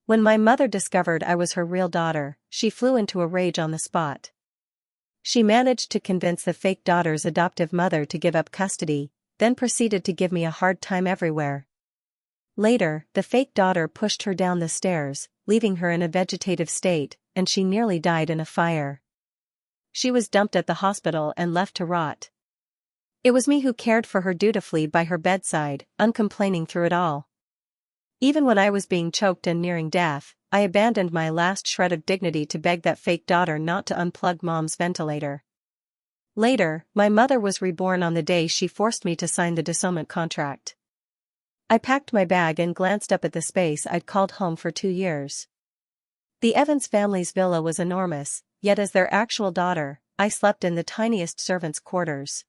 When my mother discovered I was her real daughter, she flew into a rage on the spot. She managed to convince the fake daughter's adoptive mother to give up custody, then proceeded to give me a hard time everywhere. Later, the fake daughter pushed her down the stairs, leaving her in a vegetative state, and she nearly died in a fire. She was dumped at the hospital and left to rot. It was me who cared for her dutifully by her bedside, uncomplaining through it all. Even when I was being choked and nearing death, I abandoned my last shred of dignity to beg that fake daughter not to unplug mom's ventilator. Later, my mother was reborn on the day she forced me to sign the dissolution contract. I packed my bag and glanced up at the space I'd called home for 2 years. The Evans family's villa was enormous, yet as their actual daughter, I slept in the tiniest servants' quarters.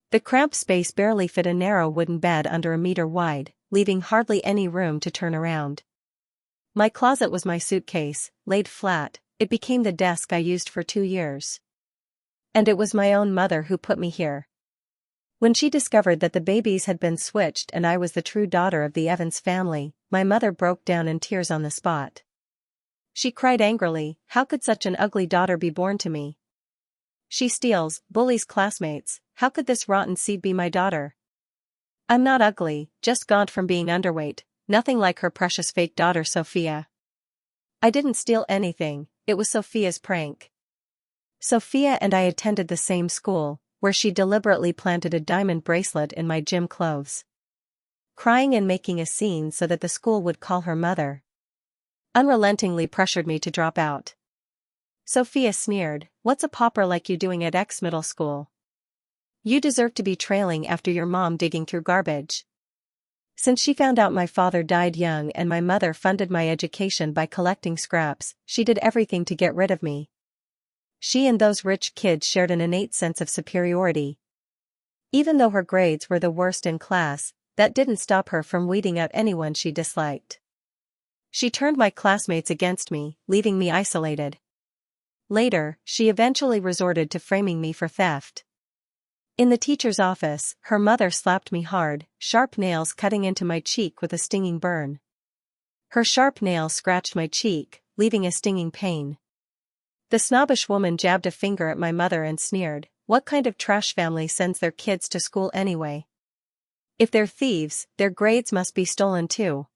The cramped space barely fit a narrow wooden bed under a meter wide, leaving hardly any room to turn around. My closet was my suitcase, laid flat. It became the desk I used for 2 years. And it was my own mother who put me here. When she discovered that the babies had been switched and I was the true daughter of the Evans family, my mother broke down in tears on the spot. She cried angrily, "How could such an ugly daughter be born to me? She steals, bullies classmates, how could this rotten seed be my daughter? I'm not ugly, just gaunt from being underweight, nothing like her precious fake daughter Sophia. I didn't steal anything, it was Sophia's prank." Sophia and I attended the same school, where she deliberately planted a diamond bracelet in my gym clothes. Crying and making a scene so that the school would call her mother. Unrelentingly pressured me to drop out. Sophia sneered, "What's a pauper like you doing at X middle school? You deserve to be trailing after your mom digging through garbage." Since she found out my father died young and my mother funded my education by collecting scraps, she did everything to get rid of me. She and those rich kids shared an innate sense of superiority. Even though her grades were the worst in class, that didn't stop her from weeding out anyone she disliked. She turned my classmates against me, leaving me isolated. Later, she eventually resorted to framing me for theft. In the teacher's office, her mother slapped me hard, sharp nails cutting into my cheek with a stinging burn. Her sharp nail scratched my cheek, leaving a stinging pain. The snobbish woman jabbed a finger at my mother and sneered, "What kind of trash family sends their kids to school anyway? If they're thieves, their grades must be stolen too."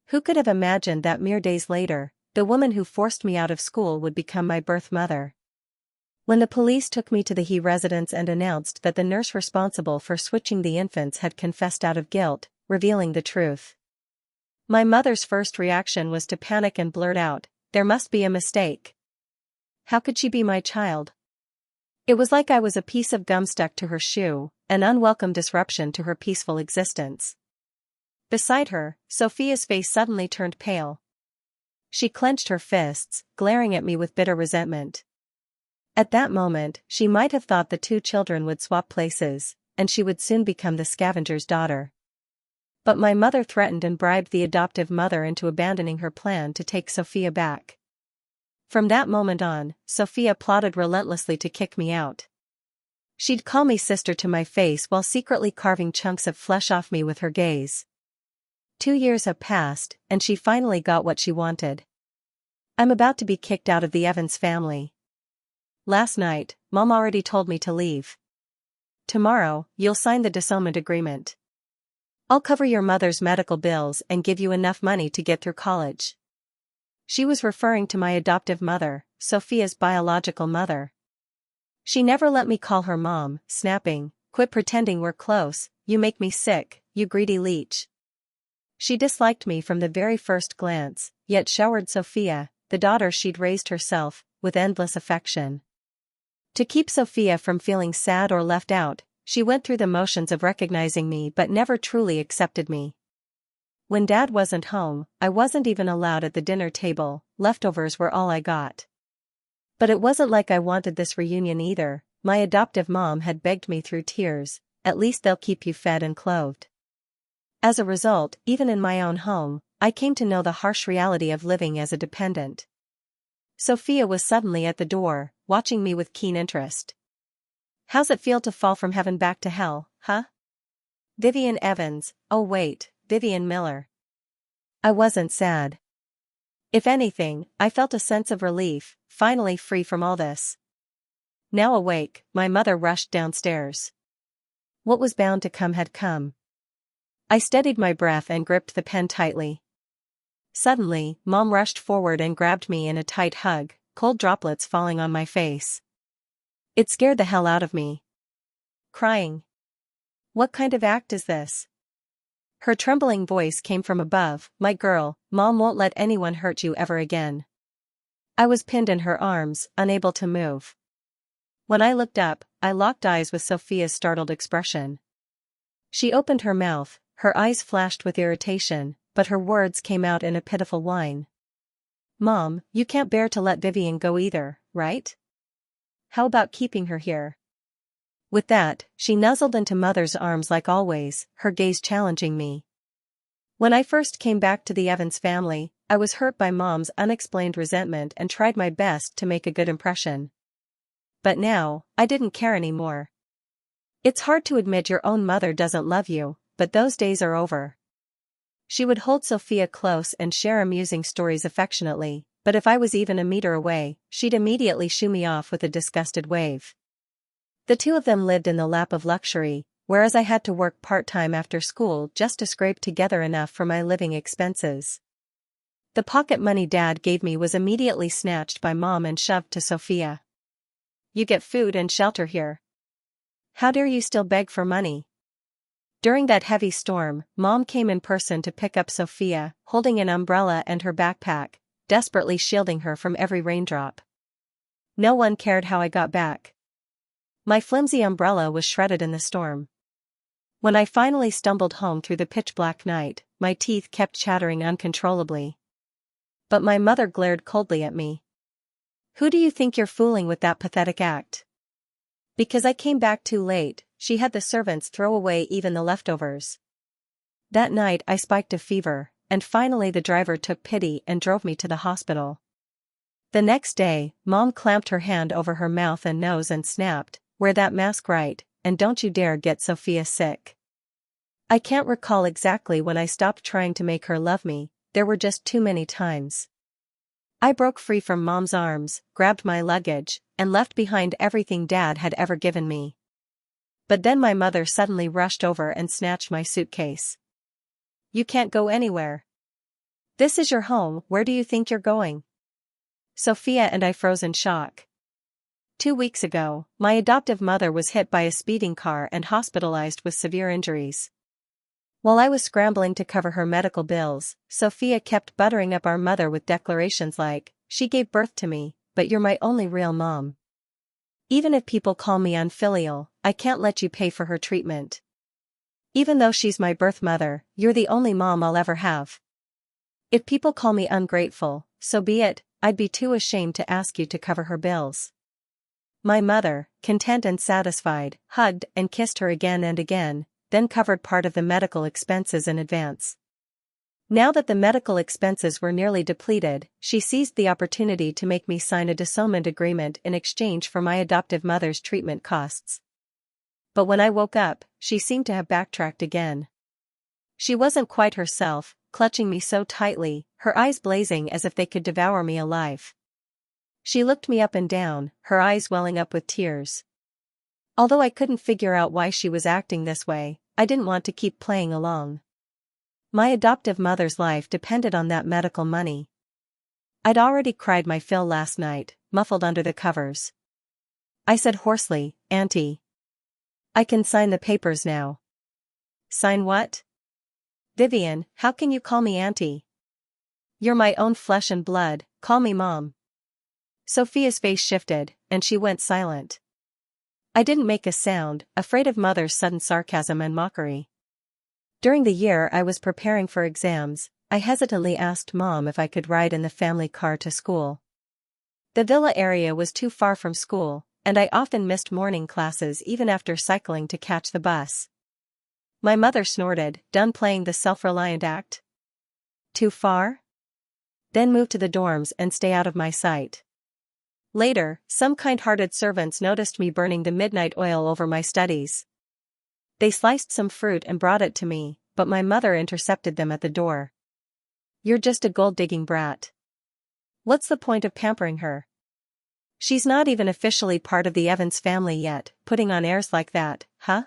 Who could have imagined that mere days later, the woman who forced me out of school would become my birth mother? When the police took me to the He residence and announced that the nurse responsible for switching the infants had confessed out of guilt, revealing the truth, my mother's first reaction was to panic and blurt out, "There must be a mistake. How could she be my child?" It was like I was a piece of gum stuck to her shoe, an unwelcome disruption to her peaceful existence. Beside her, Sophia's face suddenly turned pale. She clenched her fists, glaring at me with bitter resentment. At that moment, she might have thought the 2 children would swap places, and she would soon become the scavenger's daughter. But my mother threatened and bribed the adoptive mother into abandoning her plan to take Sophia back. From that moment on, Sophia plotted relentlessly to kick me out. She'd call me sister to my face while secretly carving chunks of flesh off me with her gaze. 2 years have passed, and she finally got what she wanted. I'm about to be kicked out of the Evans family. Last night, Mom already told me to leave. Tomorrow, you'll sign the dissolution agreement. I'll cover your mother's medical bills and give you enough money to get through college. She was referring to my adoptive mother, Sophia's biological mother. She never let me call her mom, snapping, "Quit pretending we're close, you make me sick, you greedy leech." She disliked me from the very first glance, yet showered Sophia, the daughter she'd raised herself, with endless affection. To keep Sophia from feeling sad or left out, she went through the motions of recognizing me but never truly accepted me. When Dad wasn't home, I wasn't even allowed at the dinner table, leftovers were all I got. But it wasn't like I wanted this reunion either. My adoptive mom had begged me through tears, "At least they'll keep you fed and clothed." As a result, even in my own home, I came to know the harsh reality of living as a dependent. Sophia was suddenly at the door, watching me with keen interest. "How's it feel to fall from heaven back to hell, huh?" Vivian Evans, oh wait, Vivian Miller. I wasn't sad. If anything, I felt a sense of relief, finally free from all this. Now awake, my mother rushed downstairs. What was bound to come had come. I steadied my breath and gripped the pen tightly. Suddenly, Mom rushed forward and grabbed me in a tight hug, cold droplets falling on my face. It scared the hell out of me. Crying. What kind of act is this? Her trembling voice came from above. My girl, Mom won't let anyone hurt you ever again. I was pinned in her arms, unable to move. When I looked up, I locked eyes with Sophia's startled expression. She opened her mouth, her eyes flashed with irritation, but her words came out in a pitiful whine. Mom, you can't bear to let Vivian go either, right? How about keeping her here? With that, she nuzzled into Mother's arms like always, her gaze challenging me. When I first came back to the Evans family, I was hurt by Mom's unexplained resentment and tried my best to make a good impression. But now, I didn't care anymore. It's hard to admit your own mother doesn't love you, but those days are over. She would hold Sophia close and share amusing stories affectionately, but if I was even a meter away, she'd immediately shoo me off with a disgusted wave. The two of them lived in the lap of luxury, whereas I had to work part-time after school just to scrape together enough for my living expenses. The pocket money Dad gave me was immediately snatched by Mom and shoved to Sophia. You get food and shelter here. How dare you still beg for money? During that heavy storm, Mom came in person to pick up Sophia, holding an umbrella and her backpack, desperately shielding her from every raindrop. No one cared how I got back. My flimsy umbrella was shredded in the storm. When I finally stumbled home through the pitch-black night, my teeth kept chattering uncontrollably. But my mother glared coldly at me. Who do you think you're fooling with that pathetic act? Because I came back too late, she had the servants throw away even the leftovers. That night I spiked a fever, and finally the driver took pity and drove me to the hospital. The next day, Mom clamped her hand over her mouth and nose and snapped, "Wear that mask right, and don't you dare get Sophia sick." I can't recall exactly when I stopped trying to make her love me, there were just too many times. I broke free from Mom's arms, grabbed my luggage, and left behind everything Dad had ever given me. But then my mother suddenly rushed over and snatched my suitcase. You can't go anywhere. This is your home, where do you think you're going? Sophia and I froze in shock. 2 weeks ago, my adoptive mother was hit by a speeding car and hospitalized with severe injuries. While I was scrambling to cover her medical bills, Sophia kept buttering up our mother with declarations like, "She gave birth to me, but you're my only real mom. Even if people call me unfilial, I can't let you pay for her treatment. Even though she's my birth mother, you're the only mom I'll ever have. If people call me ungrateful, so be it, I'd be too ashamed to ask you to cover her bills." My mother, content and satisfied, hugged and kissed her again and again, then covered part of the medical expenses in advance. Now that the medical expenses were nearly depleted, she seized the opportunity to make me sign a dissownment agreement in exchange for my adoptive mother's treatment costs. But when I woke up, she seemed to have backtracked again. She wasn't quite herself, clutching me so tightly, her eyes blazing as if they could devour me alive. She looked me up and down, her eyes welling up with tears. Although I couldn't figure out why she was acting this way, I didn't want to keep playing along. My adoptive mother's life depended on that medical money. I'd already cried my fill last night, muffled under the covers. I said hoarsely, "Auntie. I can sign the papers now." "Sign what?" "Vivian, how can you call me Auntie? You're my own flesh and blood, call me Mom." Sophia's face shifted, and she went silent. I didn't make a sound, afraid of Mother's sudden sarcasm and mockery. During the year I was preparing for exams, I hesitantly asked Mom if I could ride in the family car to school. The villa area was too far from school, and I often missed morning classes even after cycling to catch the bus. My mother snorted, done playing the self-reliant act. "Too far? Then move to the dorms and stay out of my sight." Later, some kind-hearted servants noticed me burning the midnight oil over my studies. They sliced some fruit and brought it to me, but my mother intercepted them at the door. "You're just a gold-digging brat. What's the point of pampering her? She's not even officially part of the Evans family yet, putting on airs like that, huh?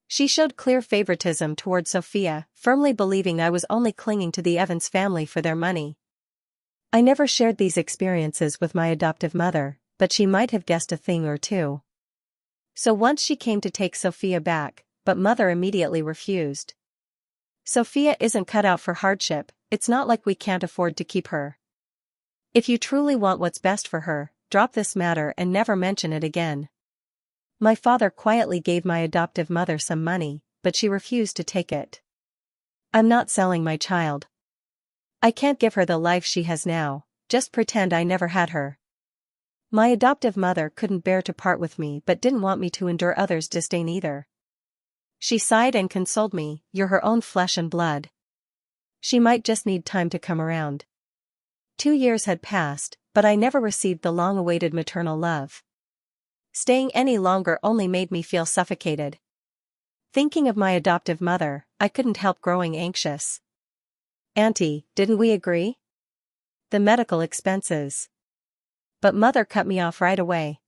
She showed clear favoritism toward Sophia, firmly believing I was only clinging to the Evans family for their money. I never shared these experiences with my adoptive mother, but she might have guessed a thing or two. So once she came to take Sophia back, but mother immediately refused. Sophia isn't cut out for hardship, it's not like we can't afford to keep her. If you truly want what's best for her, drop this matter and never mention it again. My father quietly gave my adoptive mother some money, but she refused to take it. I'm not selling my child. I can't give her the life she has now, just pretend I never had her. My adoptive mother couldn't bear to part with me but didn't want me to endure others' disdain either. She sighed and consoled me, "You're her own flesh and blood. She might just need time to come around." 2 years had passed, but I never received the long-awaited maternal love. Staying any longer only made me feel suffocated. Thinking of my adoptive mother, I couldn't help growing anxious. "Auntie, didn't we agree? The medical expenses." But mother cut me off right away.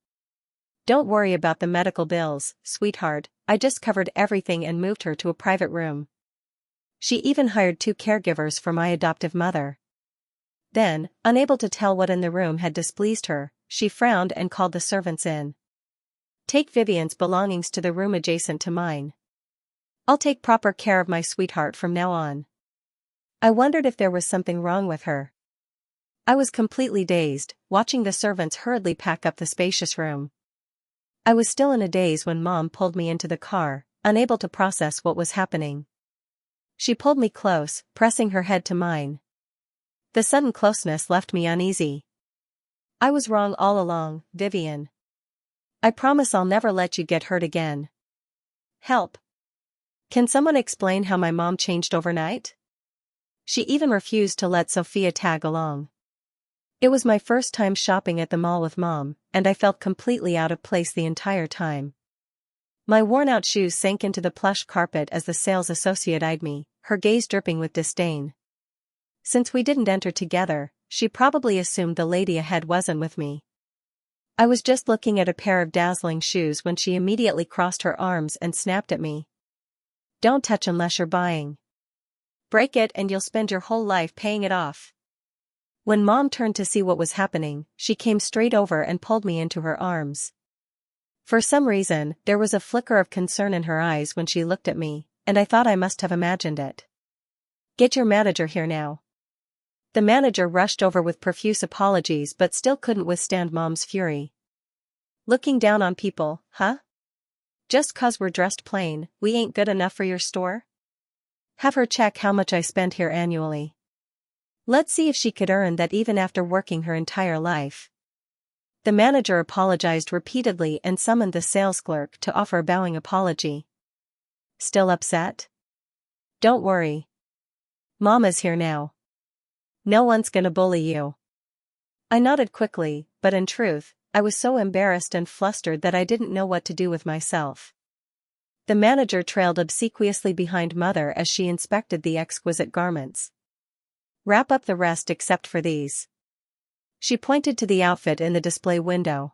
"Don't worry about the medical bills, sweetheart, I just covered everything and moved her to a private room." She even hired 2 caregivers for my adoptive mother. Then, unable to tell what in the room had displeased her, she frowned and called the servants in. "Take Vivian's belongings to the room adjacent to mine. I'll take proper care of my sweetheart from now on." I wondered if there was something wrong with her. I was completely dazed, watching the servants hurriedly pack up the spacious room. I was still in a daze when Mom pulled me into the car, unable to process what was happening. She pulled me close, pressing her head to mine. The sudden closeness left me uneasy. "I was wrong all along, Vivian. I promise I'll never let you get hurt again." "Help. Can someone explain how my mom changed overnight?" She even refused to let Sophia tag along. It was my first time shopping at the mall with Mom, and I felt completely out of place the entire time. My worn-out shoes sank into the plush carpet as the sales associate eyed me, her gaze dripping with disdain. Since we didn't enter together, she probably assumed the lady ahead wasn't with me. I was just looking at a pair of dazzling shoes when she immediately crossed her arms and snapped at me. "Don't touch unless you're buying. Break it and you'll spend your whole life paying it off." When Mom turned to see what was happening, she came straight over and pulled me into her arms. For some reason, there was a flicker of concern in her eyes when she looked at me, and I thought I must have imagined it. "Get your manager here now." The manager rushed over with profuse apologies but still couldn't withstand Mom's fury. "Looking down on people, huh? Just 'cause we're dressed plain, we ain't good enough for your store? Have her check how much I spend here annually. Let's see if she could earn that even after working her entire life." The manager apologized repeatedly and summoned the sales clerk to offer a bowing apology. "Still upset? Don't worry. Mama's here now. No one's gonna bully you." I nodded quickly, but in truth, I was so embarrassed and flustered that I didn't know what to do with myself. The manager trailed obsequiously behind Mother as she inspected the exquisite garments. "Wrap up the rest except for these." She pointed to the outfit in the display window.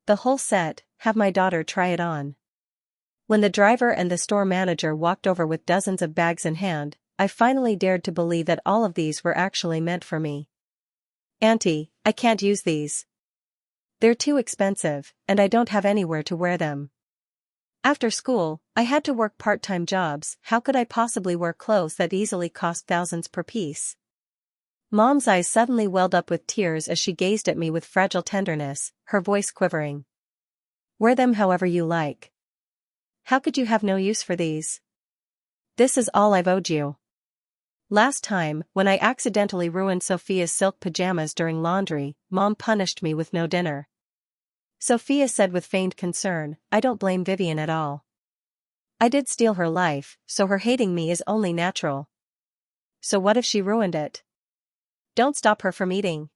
"The whole set, have my daughter try it on." When the driver and the store manager walked over with dozens of bags in hand, I finally dared to believe that all of these were actually meant for me. "Auntie, I can't use these. They're too expensive, and I don't have anywhere to wear them. After school, I had to work part-time jobs, how could I possibly wear clothes that easily cost thousands per piece?" Mom's eyes suddenly welled up with tears as she gazed at me with fragile tenderness, her voice quivering. "Wear them however you like. How could you have no use for these? This is all I've owed you. Last time, when I accidentally ruined Sophia's silk pajamas during laundry, Mom punished me with no dinner." Sophia said with feigned concern, "I don't blame Vivian at all. I did steal her life, so her hating me is only natural. So what if she ruined it? Don't stop her from eating."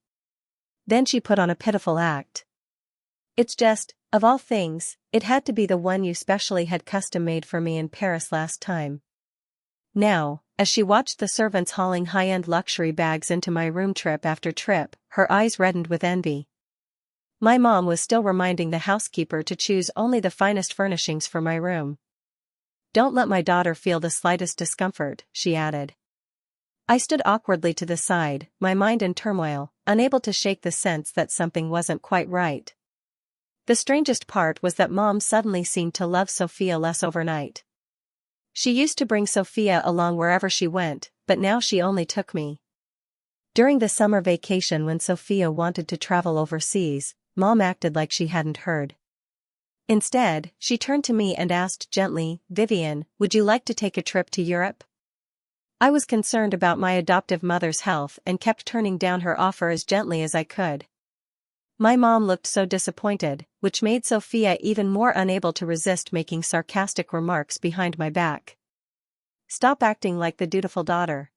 Then she put on a pitiful act. "It's just, of all things, it had to be the one you specially had custom made for me in Paris last time. Now, as she watched the servants hauling high-end luxury bags into my room trip after trip, her eyes reddened with envy. My mom was still reminding the housekeeper to choose only the finest furnishings for my room. "Don't let my daughter feel the slightest discomfort," she added. I stood awkwardly to the side, my mind in turmoil, unable to shake the sense that something wasn't quite right. The strangest part was that Mom suddenly seemed to love Sophia less overnight. She used to bring Sophia along wherever she went, but now she only took me. During the summer vacation when Sophia wanted to travel overseas, Mom acted like she hadn't heard. Instead, she turned to me and asked gently, "Vivian, would you like to take a trip to Europe?" I was concerned about my adoptive mother's health and kept turning down her offer as gently as I could. My mom looked so disappointed, which made Sophia even more unable to resist making sarcastic remarks behind my back. "Stop acting like the dutiful daughter.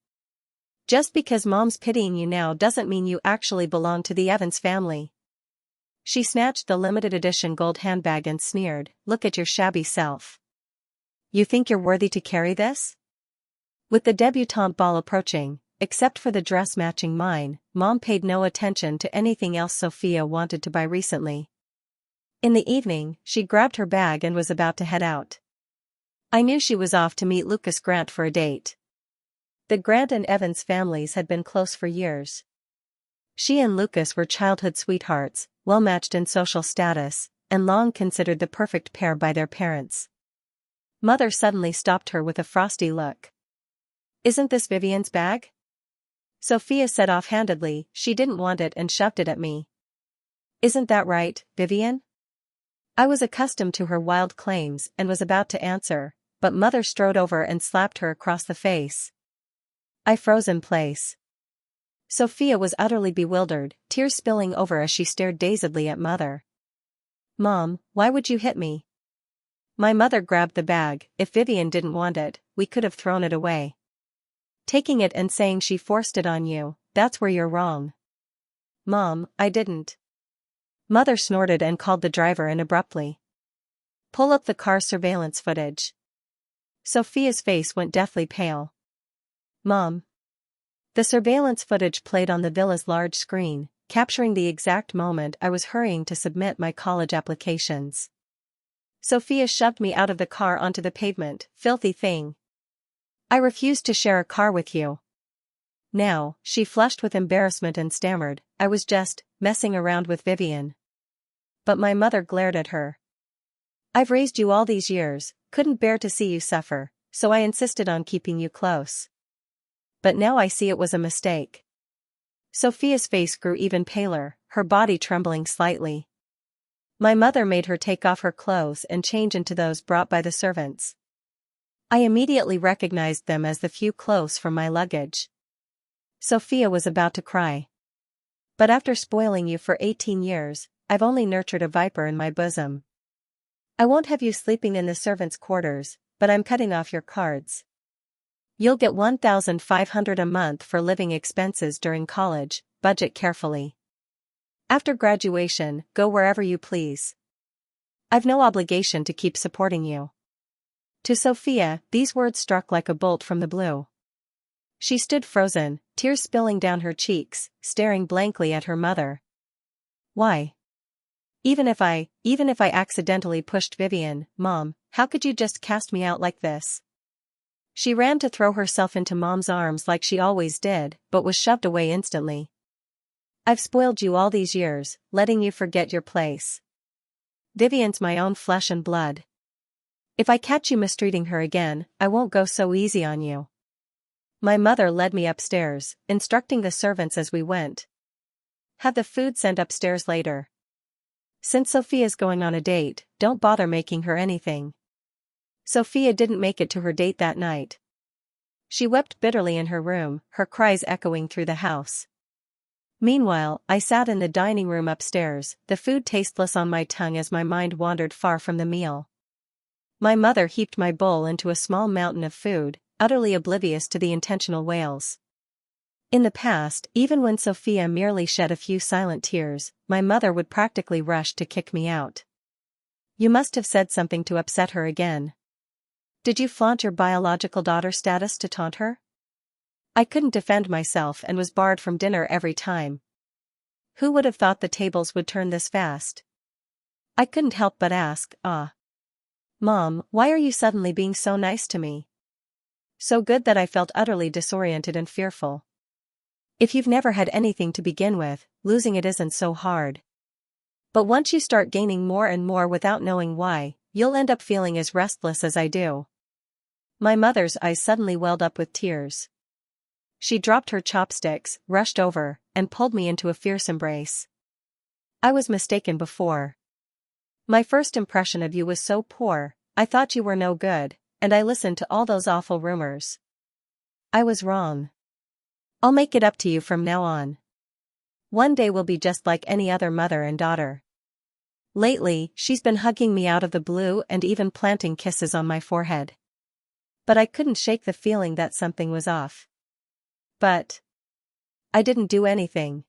Just because Mom's pitying you now doesn't mean you actually belong to the Evans family." She snatched the limited edition gold handbag and sneered, "Look at your shabby self. You think you're worthy to carry this?" With the debutante ball approaching, except for the dress matching mine, Mom paid no attention to anything else Sophia wanted to buy recently. In the evening, she grabbed her bag and was about to head out. I knew she was off to meet Lucas Grant for a date. The Grant and Evans families had been close for years. She and Lucas were childhood sweethearts, well-matched in social status, and long considered the perfect pair by their parents. Mother suddenly stopped her with a frosty look. "Isn't this Vivian's bag?" Sophia said offhandedly she didn't want it and shoved it at me. "Isn't that right, Vivian?" I was accustomed to her wild claims and was about to answer, but Mother strode over and slapped her across the face. I froze in place. Sophia was utterly bewildered, tears spilling over as she stared dazedly at Mother. "Mom, why would you hit me?" My mother grabbed the bag. "If Vivian didn't want it, we could have thrown it away. Taking it and saying she forced it on you, that's where you're wrong." "Mom, I didn't." Mother snorted and called the driver in abruptly. "Pull up the car surveillance footage." Sophia's face went deathly pale. "Mom." The surveillance footage played on the villa's large screen, capturing the exact moment I was hurrying to submit my college applications. Sophia shoved me out of the car onto the pavement. "Filthy thing. I refused to share a car with you." Now, she flushed with embarrassment and stammered, "I was just messing around with Vivian." But my mother glared at her. "I've raised you all these years, couldn't bear to see you suffer, so I insisted on keeping you close. But now I see it was a mistake." Sophia's face grew even paler, her body trembling slightly. My mother made her take off her clothes and change into those brought by the servants. I immediately recognized them as the few clothes from my luggage. Sophia was about to cry. "But after spoiling you for 18 years, I've only nurtured a viper in my bosom. I won't have you sleeping in the servants' quarters, but I'm cutting off your cards. You'll get $1,500 a month for living expenses during college, budget carefully. After graduation, go wherever you please. I've no obligation to keep supporting you." To Sophia, these words struck like a bolt from the blue. She stood frozen, tears spilling down her cheeks, staring blankly at her mother. "Why? Even if I accidentally pushed Vivian, Mom, how could you just cast me out like this?" She ran to throw herself into Mom's arms like she always did, but was shoved away instantly. "I've spoiled you all these years, letting you forget your place. Vivian's my own flesh and blood. If I catch you mistreating her again, I won't go so easy on you." My mother led me upstairs, instructing the servants as we went. "Have the food sent upstairs later. Since Sophia's going on a date, don't bother making her anything." Sophia didn't make it to her date that night. She wept bitterly in her room, her cries echoing through the house. Meanwhile, I sat in the dining room upstairs, the food tasteless on my tongue as my mind wandered far from the meal. My mother heaped my bowl into a small mountain of food, utterly oblivious to the intentional wails. In the past, even when Sophia merely shed a few silent tears, my mother would practically rush to kick me out. "You must have said something to upset her again." Did you flaunt your biological daughter status to taunt her? I couldn't defend myself and was barred from dinner every time. Who would have thought the tables would turn this fast? I couldn't help but ask, Mom, why are you suddenly being so nice to me? So good that I felt utterly disoriented and fearful. If you've never had anything to begin with, losing it isn't so hard. But once you start gaining more and more without knowing why, you'll end up feeling as restless as I do. My mother's eyes suddenly welled up with tears. She dropped her chopsticks, rushed over, and pulled me into a fierce embrace. I was mistaken before. My first impression of you was so poor, I thought you were no good, and I listened to all those awful rumors. I was wrong. I'll make it up to you from now on. One day we'll be just like any other mother and daughter. Lately, she's been hugging me out of the blue and even planting kisses on my forehead. But I couldn't shake the feeling that something was off. But I didn't do anything.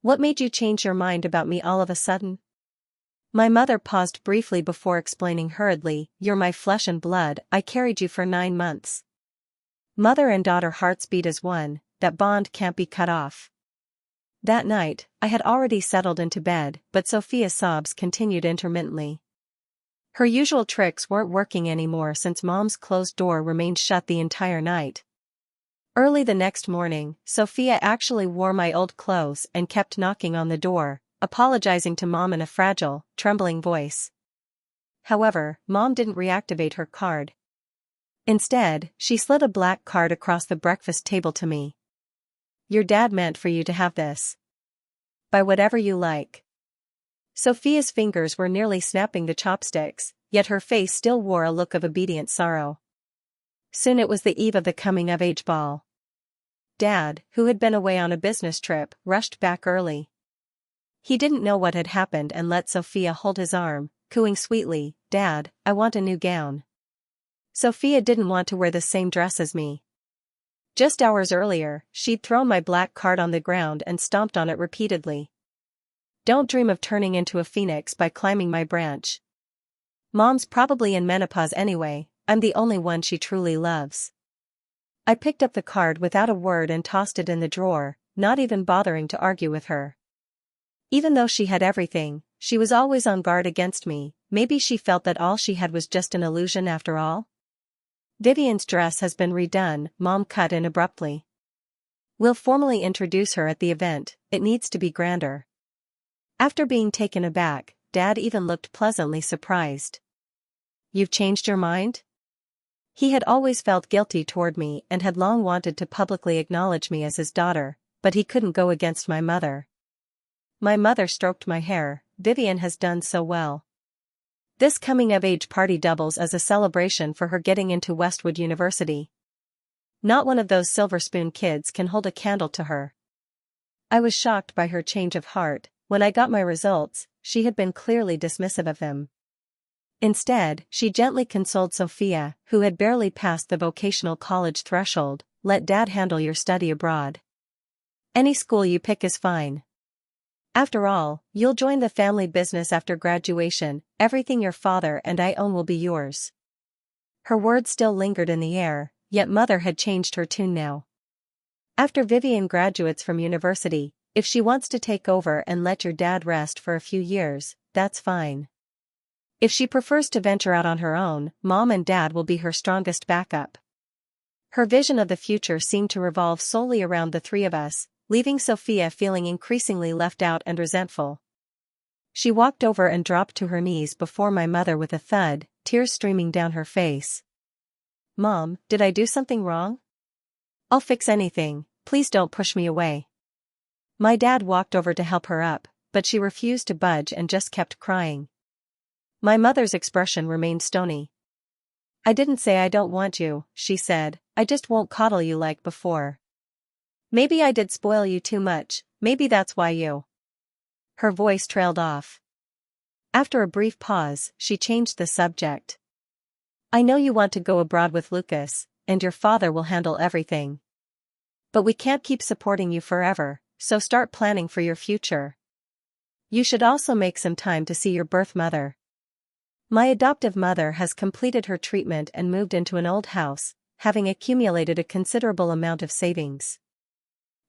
What made you change your mind about me all of a sudden? My mother paused briefly before explaining hurriedly, "You're my flesh and blood, I carried you for 9 months." Mother and daughter hearts beat as one, that bond can't be cut off. That night, I had already settled into bed, but Sophia's sobs continued intermittently. Her usual tricks weren't working anymore since Mom's closed door remained shut the entire night. Early the next morning, Sophia actually wore my old clothes and kept knocking on the door, apologizing to Mom in a fragile, trembling voice. However, Mom didn't reactivate her card. Instead, she slid a black card across the breakfast table to me. "Your dad meant for you to have this. Buy whatever you like." Sophia's fingers were nearly snapping the chopsticks, yet her face still wore a look of obedient sorrow. Soon it was the eve of the coming-of-age ball. Dad, who had been away on a business trip, rushed back early. He didn't know what had happened and let Sophia hold his arm, cooing sweetly, "Dad, I want a new gown." Sophia didn't want to wear the same dress as me. Just hours earlier, she'd thrown my black card on the ground and stomped on it repeatedly. "Don't dream of turning into a phoenix by climbing my branch. Mom's probably in menopause anyway, I'm the only one she truly loves." I picked up the card without a word and tossed it in the drawer, not even bothering to argue with her. Even though she had everything, she was always on guard against me. Maybe she felt that all she had was just an illusion after all? "Vivian's dress has been redone," Mom cut in abruptly. "We'll formally introduce her at the event, it needs to be grander." After being taken aback, Dad even looked pleasantly surprised. "You've changed your mind?" He had always felt guilty toward me and had long wanted to publicly acknowledge me as his daughter, but he couldn't go against my mother. My mother stroked my hair. "Vivian has done so well. This coming-of-age party doubles as a celebration for her getting into Westwood University. Not one of those silver spoon kids can hold a candle to her." I was shocked by her change of heart. When I got my results, she had been clearly dismissive of them. Instead, she gently consoled Sophia, who had barely passed the vocational college threshold, "Let Dad handle your study abroad. Any school you pick is fine. After all, you'll join the family business after graduation, everything your father and I own will be yours." Her words still lingered in the air, yet Mother had changed her tune now. "After Vivian graduates from university, if she wants to take over and let your dad rest for a few years, that's fine. If she prefers to venture out on her own, Mom and Dad will be her strongest backup." Her vision of the future seemed to revolve solely around the three of us, leaving Sophia feeling increasingly left out and resentful. She walked over and dropped to her knees before my mother with a thud, tears streaming down her face. "Mom, did I do something wrong? I'll fix anything, please don't push me away." My dad walked over to help her up, but she refused to budge and just kept crying. My mother's expression remained stony. "I didn't say I don't want you," she said, "I just won't coddle you like before. Maybe I did spoil you too much, maybe that's why you—" Her voice trailed off. After a brief pause, she changed the subject. "I know you want to go abroad with Lucas, and your father will handle everything. But we can't keep supporting you forever, so start planning for your future. You should also make some time to see your birth mother. My adoptive mother has completed her treatment and moved into an old house, having accumulated a considerable amount of savings.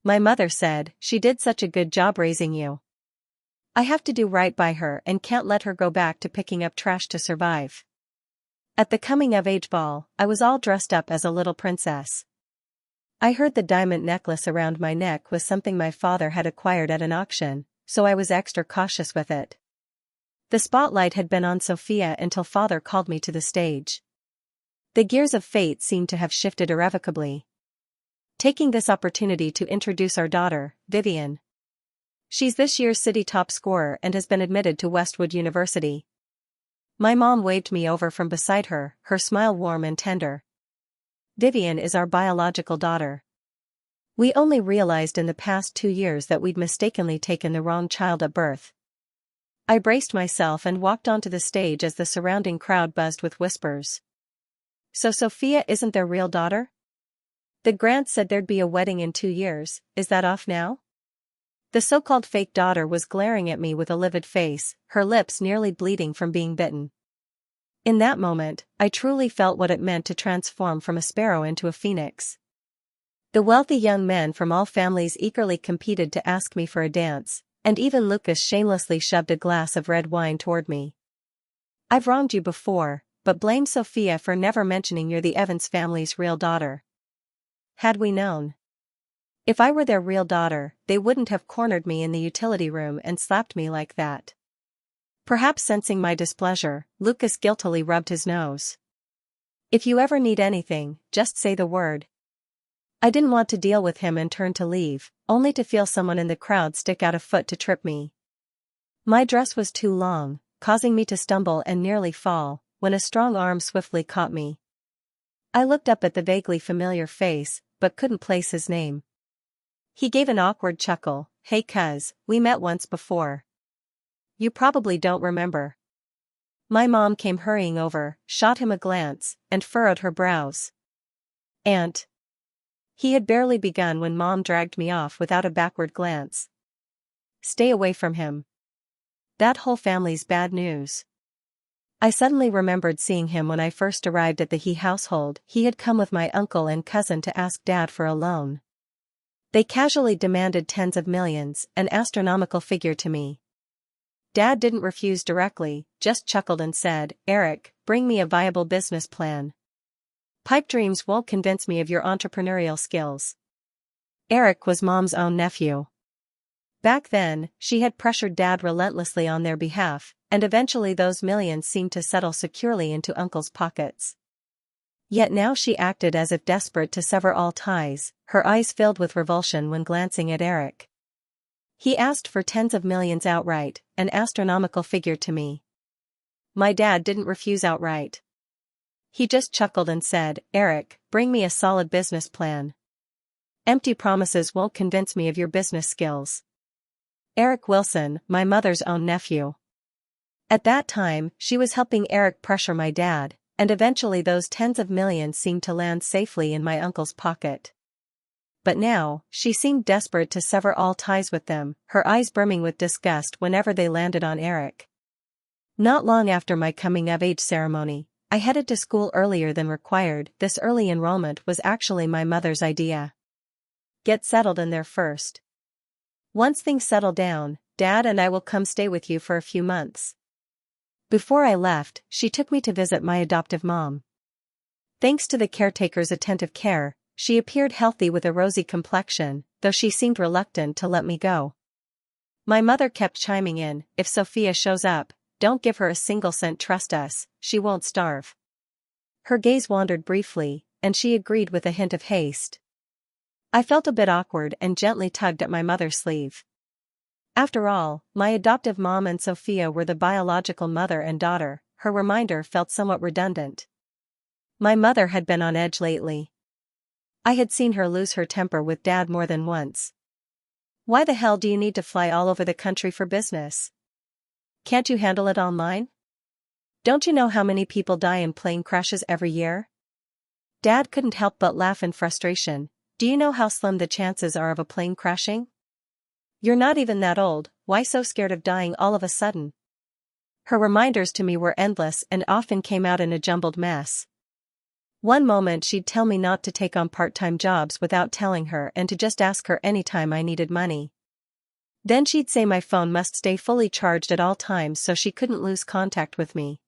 My mother said, "She did such a good job raising you. I have to do right by her and can't let her go back to picking up trash to survive." At the coming-of-age ball, I was all dressed up as a little princess. I heard the diamond necklace around my neck was something my father had acquired at an auction, so I was extra cautious with it. The spotlight had been on Sophia until father called me to the stage. The gears of fate seemed to have shifted irrevocably. Taking this opportunity to introduce our daughter, Vivian. She's this year's city top scorer and has been admitted to Westwood University. My mom waved me over from beside her, her smile warm and tender. Vivian is our biological daughter. We only realized in the past 2 years that we'd mistakenly taken the wrong child at birth. I braced myself and walked onto the stage as the surrounding crowd buzzed with whispers. "So Sophia isn't their real daughter? The Grants said there'd be a wedding in 2 years, is that off now?" The so-called fake daughter was glaring at me with a livid face, her lips nearly bleeding from being bitten. In that moment, I truly felt what it meant to transform from a sparrow into a phoenix. The wealthy young men from all families eagerly competed to ask me for a dance, and even Lucas shamelessly shoved a glass of red wine toward me. "I've wronged you before, but blame Sophia for never mentioning you're the Evans family's real daughter." Had we known. If I were their real daughter, they wouldn't have cornered me in the utility room and slapped me like that. Perhaps sensing my displeasure, Lucas guiltily rubbed his nose. "If you ever need anything, just say the word." I didn't want to deal with him and turned to leave, only to feel someone in the crowd stick out a foot to trip me. My dress was too long, causing me to stumble and nearly fall, when a strong arm swiftly caught me. I looked up at the vaguely familiar face, but couldn't place his name. He gave an awkward chuckle. "Hey cuz, we met once before. You probably don't remember." My mom came hurrying over, shot him a glance, and furrowed her brows. "Aunt." He had barely begun when Mom dragged me off without a backward glance. "Stay away from him. That whole family's bad news." I suddenly remembered seeing him when I first arrived at the He household. He had come with my uncle and cousin to ask Dad for a loan. They casually demanded tens of millions, an astronomical figure to me. Dad didn't refuse directly, just chuckled and said, "Eric, bring me a viable business plan. Pipe dreams won't convince me of your entrepreneurial skills." Eric was Mom's own nephew. Back then, she had pressured Dad relentlessly on their behalf, and eventually those millions seemed to settle securely into Uncle's pockets. Yet now she acted as if desperate to sever all ties, her eyes filled with revulsion when glancing at Eric. He asked for tens of millions outright, an astronomical figure to me. My dad didn't refuse outright. He just chuckled and said, "Eric, bring me a solid business plan. Empty promises won't convince me of your business skills." Eric Wilson, my mother's own nephew. At that time, she was helping Eric pressure my dad, and eventually those tens of millions seemed to land safely in my uncle's pocket. But now, she seemed desperate to sever all ties with them, her eyes brimming with disgust whenever they landed on Eric. Not long after my coming-of-age ceremony, I headed to school earlier than required. This early enrollment was actually my mother's idea. Get settled in there first. Once things settle down, Dad and I will come stay with you for a few months. Before I left, she took me to visit my adoptive mom. Thanks to the caretaker's attentive care, she appeared healthy with a rosy complexion, though she seemed reluctant to let me go. My mother kept chiming in, "If Sophia shows up, don't give her a single cent, trust us, she won't starve." Her gaze wandered briefly, and she agreed with a hint of haste. I felt a bit awkward and gently tugged at my mother's sleeve. After all, my adoptive mom and Sophia were the biological mother and daughter. Her reminder felt somewhat redundant. My mother had been on edge lately. I had seen her lose her temper with Dad more than once. "Why the hell do you need to fly all over the country for business? Can't you handle it online? Don't you know how many people die in plane crashes every year?" Dad couldn't help but laugh in frustration. "Do you know how slim the chances are of a plane crashing? You're not even that old, why so scared of dying all of a sudden?" Her reminders to me were endless and often came out in a jumbled mess. One moment she'd tell me not to take on part-time jobs without telling her and to just ask her anytime I needed money. Then she'd say my phone must stay fully charged at all times so she couldn't lose contact with me.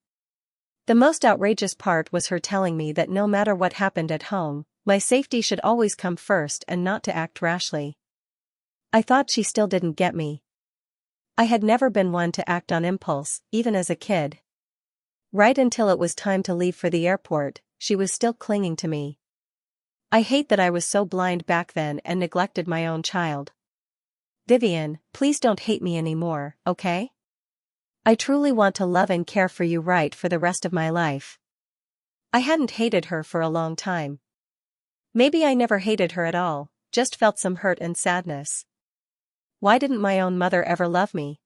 The most outrageous part was her telling me that no matter what happened at home, my safety should always come first and not to act rashly. I thought she still didn't get me. I had never been one to act on impulse, even as a kid. Right until it was time to leave for the airport, she was still clinging to me. I hate that I was so blind back then and neglected my own child. Vivian, please don't hate me anymore, okay? I truly want to love and care for you right for the rest of my life. I hadn't hated her for a long time. Maybe I never hated her at all, just felt some hurt and sadness. Why didn't my own mother ever love me?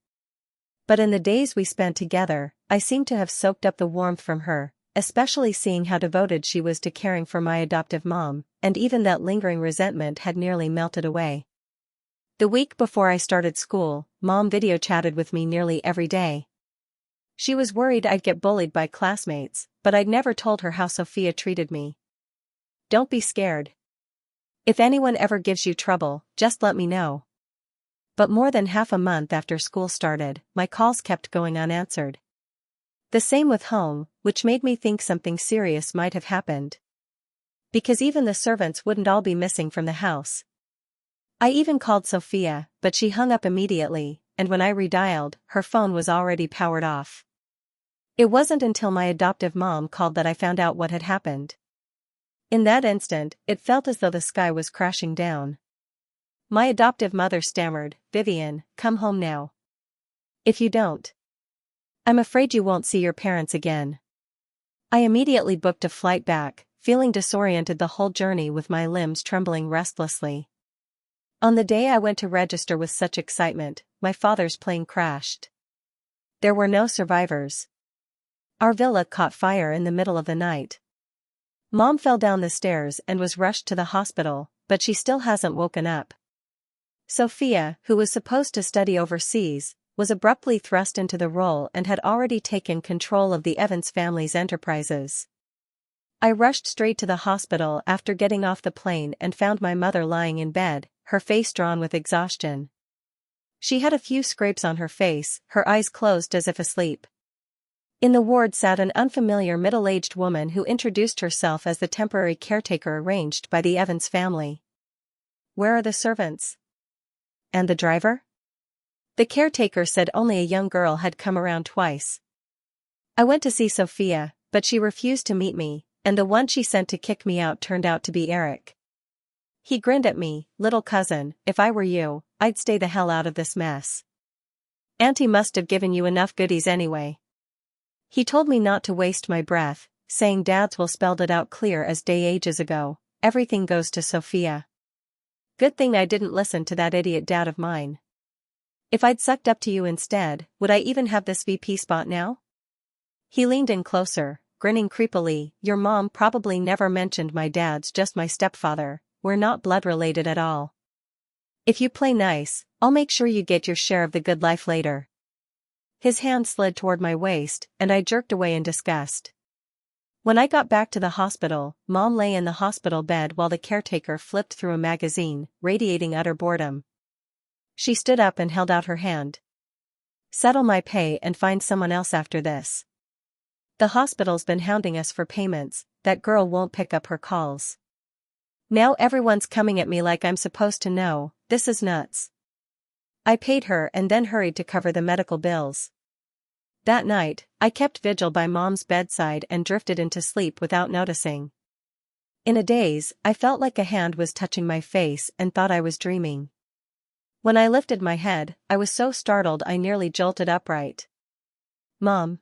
But in the days we spent together, I seemed to have soaked up the warmth from her, especially seeing how devoted she was to caring for my adoptive mom, and even that lingering resentment had nearly melted away. The week before I started school, Mom video chatted with me nearly every day. She was worried I'd get bullied by classmates, but I'd never told her how Sophia treated me. Don't be scared. If anyone ever gives you trouble, just let me know. But more than half a month after school started, my calls kept going unanswered. The same with home, which made me think something serious might have happened. Because even the servants wouldn't all be missing from the house. I even called Sophia, but she hung up immediately, and when I redialed, her phone was already powered off. It wasn't until my adoptive mom called that I found out what had happened. In that instant, it felt as though the sky was crashing down. My adoptive mother stammered, "Vivian, come home now. If you don't, I'm afraid you won't see your parents again." I immediately booked a flight back, feeling disoriented the whole journey with my limbs trembling restlessly. On the day I went to register with such excitement, my father's plane crashed. There were no survivors. Our villa caught fire in the middle of the night. Mom fell down the stairs and was rushed to the hospital, but she still hasn't woken up. Sophia, who was supposed to study overseas, was abruptly thrust into the role and had already taken control of the Evans family's enterprises. I rushed straight to the hospital after getting off the plane and found my mother lying in bed, her face drawn with exhaustion. She had a few scrapes on her face, her eyes closed as if asleep. In the ward sat an unfamiliar middle-aged woman who introduced herself as the temporary caretaker arranged by the Evans family. "Where are the servants? And the driver?" The caretaker said only a young girl had come around twice. I went to see Sophia, but she refused to meet me, and the one she sent to kick me out turned out to be Eric. He grinned at me, "Little cousin, if I were you, I'd stay the hell out of this mess. Auntie must have given you enough goodies anyway." He told me not to waste my breath, saying Dad's will spelled it out clear as day ages ago, everything goes to Sophia. Good thing I didn't listen to that idiot dad of mine. If I'd sucked up to you instead, would I even have this VP spot now? He leaned in closer, grinning creepily, "Your mom probably never mentioned my dad's just my stepfather, we're not blood related at all. If you play nice, I'll make sure you get your share of the good life later." His hand slid toward my waist, and I jerked away in disgust. When I got back to the hospital, Mom lay in the hospital bed while the caretaker flipped through a magazine, radiating utter boredom. She stood up and held out her hand. "Settle my pay and find someone else after this. The hospital's been hounding us for payments, that girl won't pick up her calls. Now everyone's coming at me like I'm supposed to know, this is nuts." I paid her and then hurried to cover the medical bills. That night, I kept vigil by Mom's bedside and drifted into sleep without noticing. In a daze, I felt like a hand was touching my face and thought I was dreaming. When I lifted my head, I was so startled I nearly jolted upright. "Mom?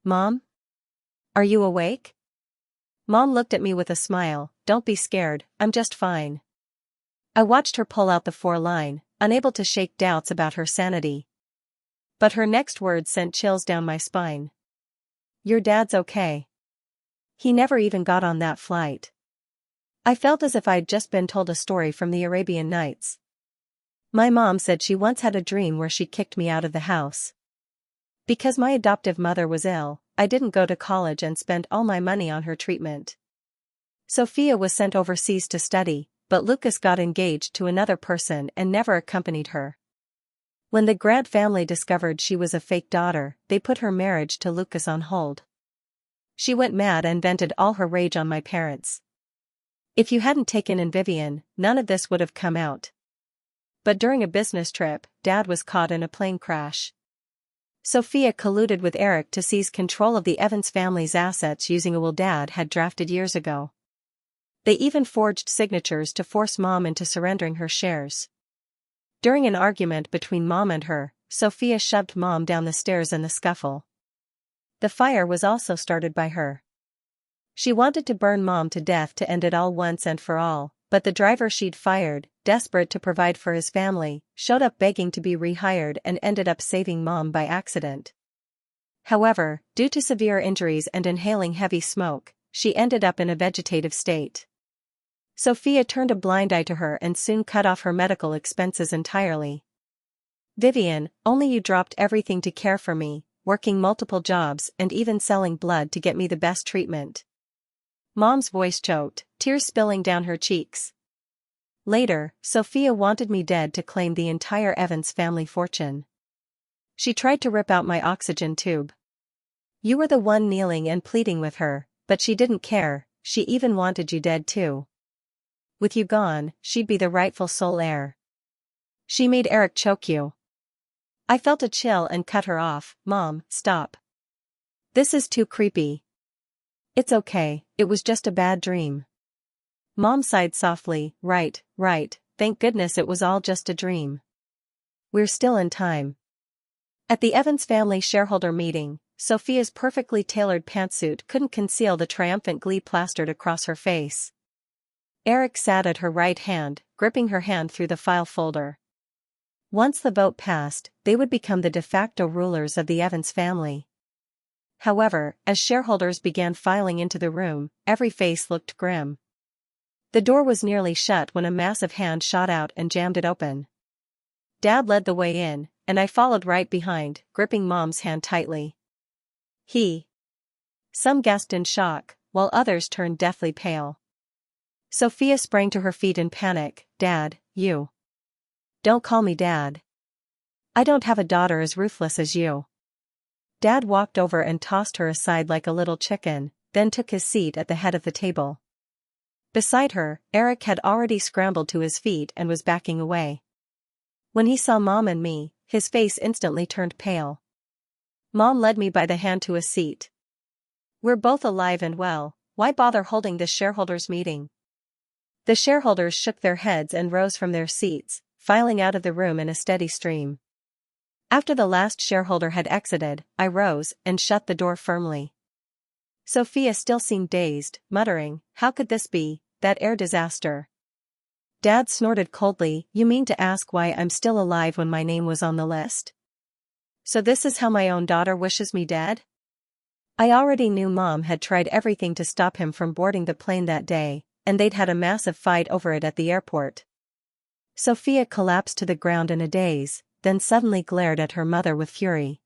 Mom? Are you awake?" Mom looked at me with a smile, "Don't be scared, I'm just fine." I watched her pull out the 4-line, unable to shake doubts about her sanity. But her next words sent chills down my spine. "Your dad's okay. He never even got on that flight." I felt as if I'd just been told a story from the Arabian Nights. My mom said she once had a dream where she kicked me out of the house. Because my adoptive mother was ill, I didn't go to college and spend all my money on her treatment. Sophia was sent overseas to study, but Lucas got engaged to another person and never accompanied her. When the Grant family discovered she was a fake daughter, they put her marriage to Lucas on hold. She went mad and vented all her rage on my parents. If you hadn't taken in Vivian, none of this would have come out. But during a business trip, Dad was caught in a plane crash. Sophia colluded with Eric to seize control of the Evans family's assets using a will Dad had drafted years ago. They even forged signatures to force Mom into surrendering her shares. During an argument between Mom and her, Sophia shoved Mom down the stairs in the scuffle. The fire was also started by her. She wanted to burn Mom to death to end it all once and for all, but the driver she'd fired, desperate to provide for his family, showed up begging to be rehired and ended up saving Mom by accident. However, due to severe injuries and inhaling heavy smoke, she ended up in a vegetative state. Sophia turned a blind eye to her and soon cut off her medical expenses entirely. Vivian, only you dropped everything to care for me, working multiple jobs and even selling blood to get me the best treatment. Mom's voice choked, tears spilling down her cheeks. Later, Sophia wanted me dead to claim the entire Evans family fortune. She tried to rip out my oxygen tube. You were the one kneeling and pleading with her, but she didn't care, she even wanted you dead too. With you gone, she'd be the rightful sole heir. She made Eric choke you. I felt a chill and cut her off. Mom, stop. This is too creepy. It's okay, it was just a bad dream. Mom sighed softly. Right, thank goodness it was all just a dream. We're still in time. At the Evans family shareholder meeting, Sophia's perfectly tailored pantsuit couldn't conceal the triumphant glee plastered across her face. Eric sat at her right hand, gripping her hand through the file folder. Once the vote passed, they would become the de facto rulers of the Evans family. However, as shareholders began filing into the room, every face looked grim. The door was nearly shut when a massive hand shot out and jammed it open. Dad led the way in, and I followed right behind, gripping Mom's hand tightly. Some gasped in shock, while others turned deathly pale. Sophia sprang to her feet in panic. Dad, you. Don't call me Dad. I don't have a daughter as ruthless as you. Dad walked over and tossed her aside like a little chicken, then took his seat at the head of the table. Beside her, Eric had already scrambled to his feet and was backing away. When he saw Mom and me, his face instantly turned pale. Mom led me by the hand to a seat. We're both alive and well, why bother holding this shareholders' meeting? The shareholders shook their heads and rose from their seats, filing out of the room in a steady stream. After the last shareholder had exited, I rose and shut the door firmly. Sophia still seemed dazed, muttering, "How could this be, that air disaster?" Dad snorted coldly, "You mean to ask why I'm still alive when my name was on the list? So this is how my own daughter wishes me dead?" I already knew Mom had tried everything to stop him from boarding the plane that day, and they'd had a massive fight over it at the airport. Sophia collapsed to the ground in a daze, then suddenly glared at her mother with fury.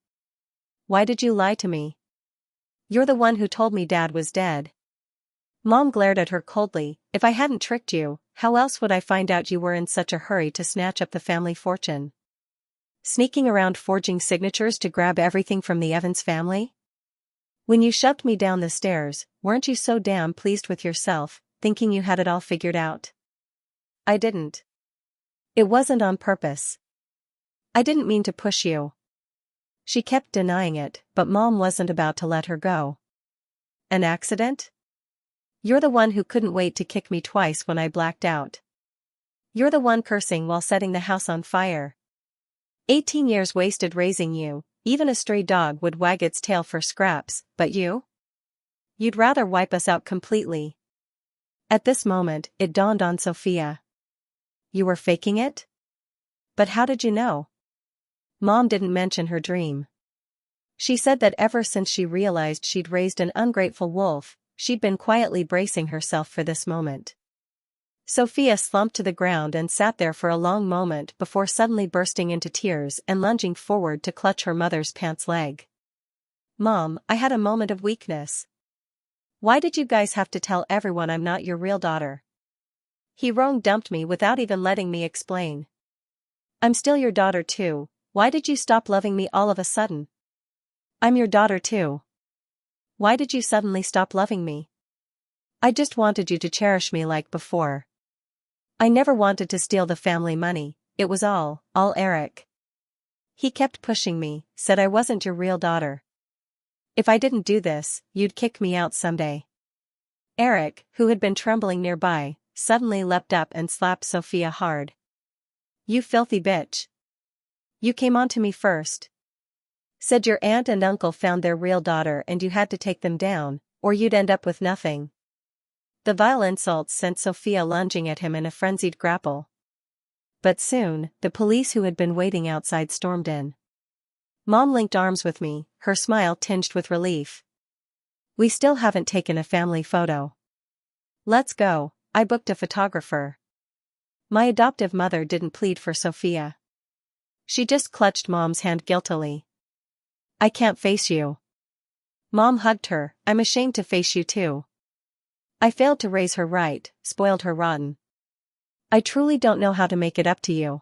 "Why did you lie to me? You're the one who told me Dad was dead." Mom glared at her coldly. "If I hadn't tricked you, how else would I find out you were in such a hurry to snatch up the family fortune? Sneaking around forging signatures to grab everything from the Evans family? When you shoved me down the stairs, weren't you so damn pleased with yourself, thinking you had it all figured out?" "I didn't. It wasn't on purpose. I didn't mean to push you." She kept denying it, but Mom wasn't about to let her go. "An accident? You're the one who couldn't wait to kick me twice when I blacked out. You're the one cursing while setting the house on fire. 18 years wasted raising you, even a stray dog would wag its tail for scraps, but you? You'd rather wipe us out completely." At this moment, it dawned on Sophia. "You were faking it? But how did you know?" Mom didn't mention her dream. She said that ever since she realized she'd raised an ungrateful wolf, she'd been quietly bracing herself for this moment. Sophia slumped to the ground and sat there for a long moment before suddenly bursting into tears and lunging forward to clutch her mother's pants leg. Mom, I had a moment of weakness. Why did you guys have to tell everyone I'm not your real daughter? He dumped me without even letting me explain. I'm still your daughter too. Why did you stop loving me all of a sudden? I'm your daughter too. Why did you suddenly stop loving me? I just wanted you to cherish me like before. I never wanted to steal the family money, it was all Eric. He kept pushing me, said I wasn't your real daughter. If I didn't do this, you'd kick me out someday. Eric, who had been trembling nearby, suddenly leapt up and slapped Sophia hard. You filthy bitch. You came on to me first. Said your aunt and uncle found their real daughter and you had to take them down, or you'd end up with nothing. The vile insults sent Sophia lunging at him in a frenzied grapple. But soon, the police who had been waiting outside stormed in. Mom linked arms with me, her smile tinged with relief. We still haven't taken a family photo. Let's go, I booked a photographer. My adoptive mother didn't plead for Sophia. She just clutched Mom's hand guiltily. I can't face you. Mom hugged her, I'm ashamed to face you too. I failed to raise her right, spoiled her rotten. I truly don't know how to make it up to you.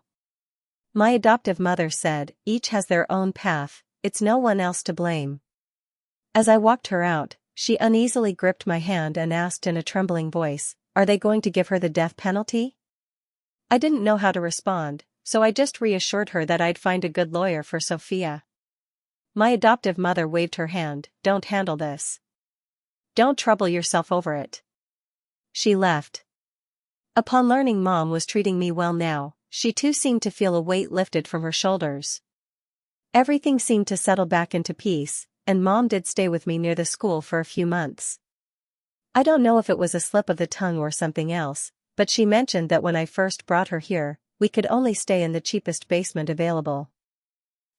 My adoptive mother said, each has their own path, it's no one else to blame. As I walked her out, she uneasily gripped my hand and asked in a trembling voice, are they going to give her the death penalty? I didn't know how to respond, so I just reassured her that I'd find a good lawyer for Sophia. My adoptive mother waved her hand, don't handle this. Don't trouble yourself over it. She left. Upon learning Mom was treating me well now, she too seemed to feel a weight lifted from her shoulders. Everything seemed to settle back into peace, and Mom did stay with me near the school for a few months. I don't know if it was a slip of the tongue or something else, but she mentioned that when I first brought her here, we could only stay in the cheapest basement available.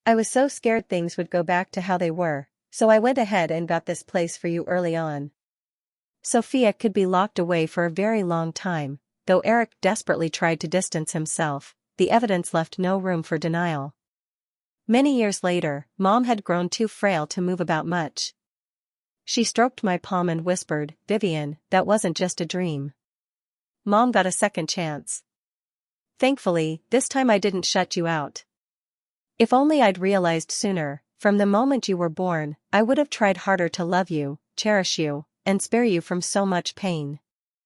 I was so scared things would go back to how they were, so I went ahead and got this place for you early on. Sophia could be locked away for a very long time, though Eric desperately tried to distance himself, the evidence left no room for denial. Many years later, Mom had grown too frail to move about much. She stroked my palm and whispered, Vivian, that wasn't just a dream. Mom got a second chance. Thankfully, this time I didn't shut you out. If only I'd realized sooner, from the moment you were born, I would have tried harder to love you, cherish you, and spare you from so much pain.